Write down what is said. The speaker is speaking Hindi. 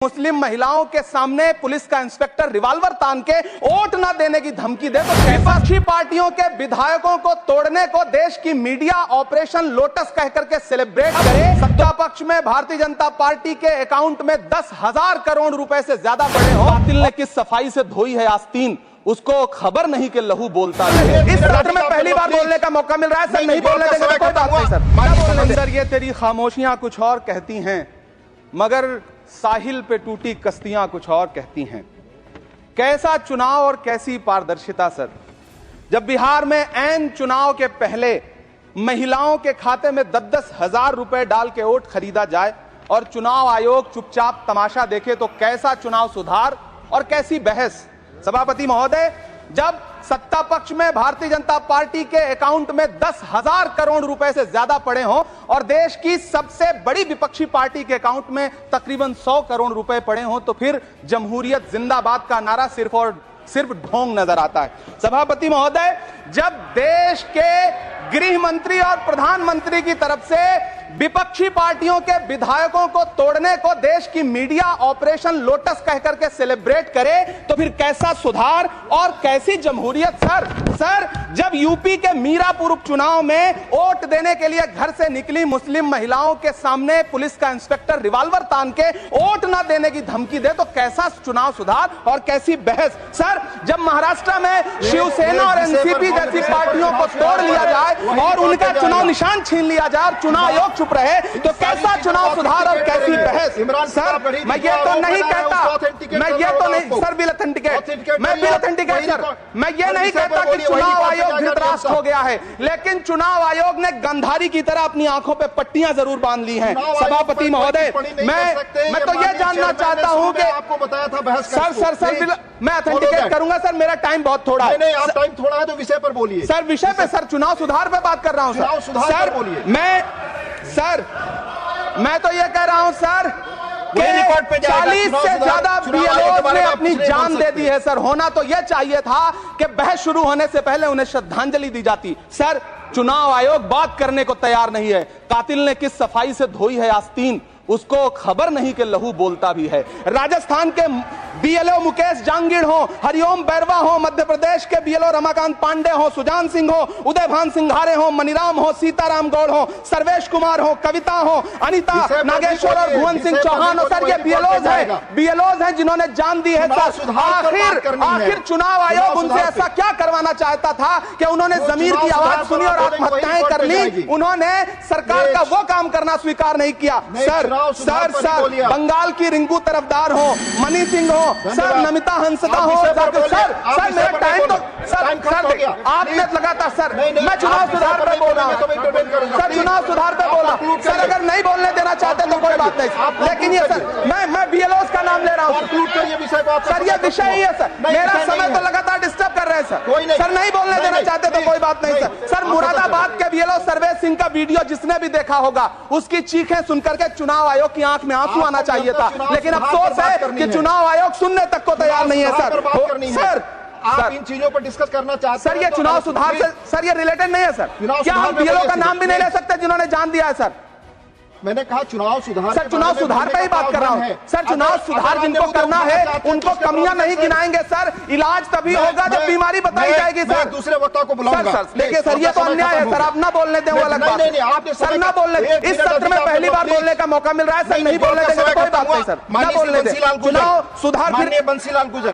मुस्लिम महिलाओं के सामने पुलिस का इंस्पेक्टर रिवॉल्वर तान के वोट न देने की धमकी दे तो विपक्षी पार्टियों के विधायकों को तोड़ने को देश की मीडिया ऑपरेशन लोटस कह करके सेलिब्रेट करे। सत्ता पक्ष में भारतीय जनता पार्टी के अकाउंट में 10,000 करोड़ रुपए से ज्यादा पड़े हो। कातिल ने किस सफाई से धोई है आस्तीन, उसको खबर नहीं कि लहू बोलता है। इस सत्र में पहली बार बोलने का मौका मिल रहा है सर। नहीं बोलने देंगे तो कोई बात नहीं सर। क्या बोलने सर? ये तेरी खामोशियां कुछ और कहती हैं, मगर साहिल पे टूटी कश्तियां कुछ और कहती हैं। कैसा चुनाव और कैसी पारदर्शिता सर, जब बिहार में ऐन चुनाव के पहले महिलाओं के खाते में 10-10 हजार रुपए डाल के वोट खरीदा जाए और चुनाव आयोग चुपचाप तमाशा देखे, तो कैसा चुनाव सुधार और कैसी बहस। सभापति महोदय, जब सत्ता पक्ष में भारतीय जनता पार्टी के अकाउंट में 10,000 करोड़ रुपए से ज्यादा पड़े हों और देश की सबसे बड़ी विपक्षी पार्टी के अकाउंट में तकरीबन 100 करोड़ रुपए पड़े हों, तो फिर जमहूरियत जिंदाबाद का नारा सिर्फ और सिर्फ ढोंग नजर आता है। सभापति महोदय, जब देश के गृह मंत्री और प्रधानमंत्री की तरफ से विपक्षी पार्टियों के विधायकों को तोड़ने को देश की मीडिया ऑपरेशन लोटस कह करके सेलिब्रेट करे, तो फिर कैसा सुधार और कैसी जमहूरियत सर। जब यूपी के मीरापुर उपचुनाव में वोट देने के लिए घर से निकली मुस्लिम महिलाओं के सामने पुलिस का इंस्पेक्टर रिवॉल्वर तान के वोट न देने की धमकी दे, तो कैसा चुनाव सुधार और कैसी बहस सर। जब महाराष्ट्र में शिवसेना और एनसीपी जैसी पार्टियों को तोड़ लिया जाए और उनका चुनाव निशान छीन लिया जाए और चुनाव आयोग चुप रहे, तो कैसा चुनाव सुधार और कैसी बहस सर। मैं ये तो नहीं कहता, मैं ये तो नहीं सर, बिल ऑथेंटिकेट, मैं बिल ऑथेंटिकेट सर, मैं ये नहीं कहता कि चुनाव आयोग धृतराष्ट्र हो गया है, लेकिन चुनाव आयोग ने गंधारी की तरह अपनी आंखों पे पट्टियां जरूर बांध ली हैं। सभापति महोदय, मैं तो ये जानना चाहता हूं कि आपको बताया था बहस सर मैं ऑथेंटिकेट करूंगा सर, मेरा टाइम बहुत थोड़ा है। नहीं, आप टाइम थोड़ा है तो विषय पर बोलिए सर। विषय पे सर, चुनाव सुधार पे बात कर रहा हूं सर। सुधार बोलिए। मैं तो ये कह रहा हूं सर, 40 से ज्यादा बीएलओ ने अपनी जान दे दी है सर। होना तो यह चाहिए था कि बहस शुरू होने से पहले उन्हें श्रद्धांजलि दी जाती। सर, चुनाव आयोग बात करने को तैयार नहीं है। कातिल ने किस सफाई से धोई है आस्तीन, उसको खबर नहीं कि लहू बोलता भी है। राजस्थान के बीएलओ मुकेश जांगीड़ हो, हरिओम बैरवा हो, मध्य प्रदेश के बीएलओ रमाकांत पांडे हो, सुजान सिंह हो, उदयभान सिंघारे हो, मनीराम हो, सीताराम गौड़ हो, सर्वेश कुमार हो, कविता हो, अनिता नागेश्वर और भुवन सिंह चौहान हो सर, ये बीएलओज हैं जिन्होंने जान दी है सर। आखिर चुनाव आयोग उनसे ऐसा क्या करवाना चाहता था कि उन्होंने जमीर की आवाज सुनी और आत्महत्याएं कर ली। उन्होंने सरकार का वो काम करना स्वीकार नहीं किया सर। बंगाल की रिंकू तरफदार हो, मनी सिंह हो सर, नमिता हंसदा हो सर मेरा टाइम तो सर आपने लगातार सर, मैं चुनाव सुधार पर बोल रहा हूँ सर, चुनाव सुधार पर बोल रहा हूँ सर। अगर नहीं बोलने देना चाहते तो कोई बात नहीं, लेकिन ये सर मैं बीएलओस का नाम ले रहा हूँ सर। ये विषय ही है सर, मेरा समय तो लगातार डिस्टर्ब कर रहे हैं सर। सर नहीं बोलने देना चाहते तो कोई बात नहीं सर। सर, मुरादाबाद के बीएलओ सर्वेश सिंह का वीडियो जिसने भी देखा होगा, उसकी चीखें सुनकर के चुनाव आयोग की आंख में आंसू आना चाहिए था, लेकिन अफसोस है कि चुनाव आयोग सुनने तक को तैयार नहीं है सर। आप इन चीजों पर डिस्कस करना चाहते हैं सर, ये चुनाव सुधार से सर ये रिलेटेड नहीं है सर। क्या हम बीएलओ का नाम भी नहीं ले सकते जिन्होंने जान दिया है सर? मैंने कहा चुनाव सुधार सर, चुनाव सुधार पे ही बात कर रहा हूँ सर। चुनाव सुधार जिनको करना है उनको कमियां नहीं गिनाएंगे सर। इलाज तभी होगा जब बीमारी बताई जाएगी सर। दूसरे वक्ता को बुलाऊंगा सर। देखिए सर, ये तो अन्याय है सर, आप ना बोलने दें वो अलग बात है सर, ना बोलने। इस सत्र में पहली बार बोलने का मौका मिल रहा है सर, नहीं बोलने देंगे कोई बात नहीं सर, ना बोलने दें। चुनाव सुधार बंसीलाल गुजर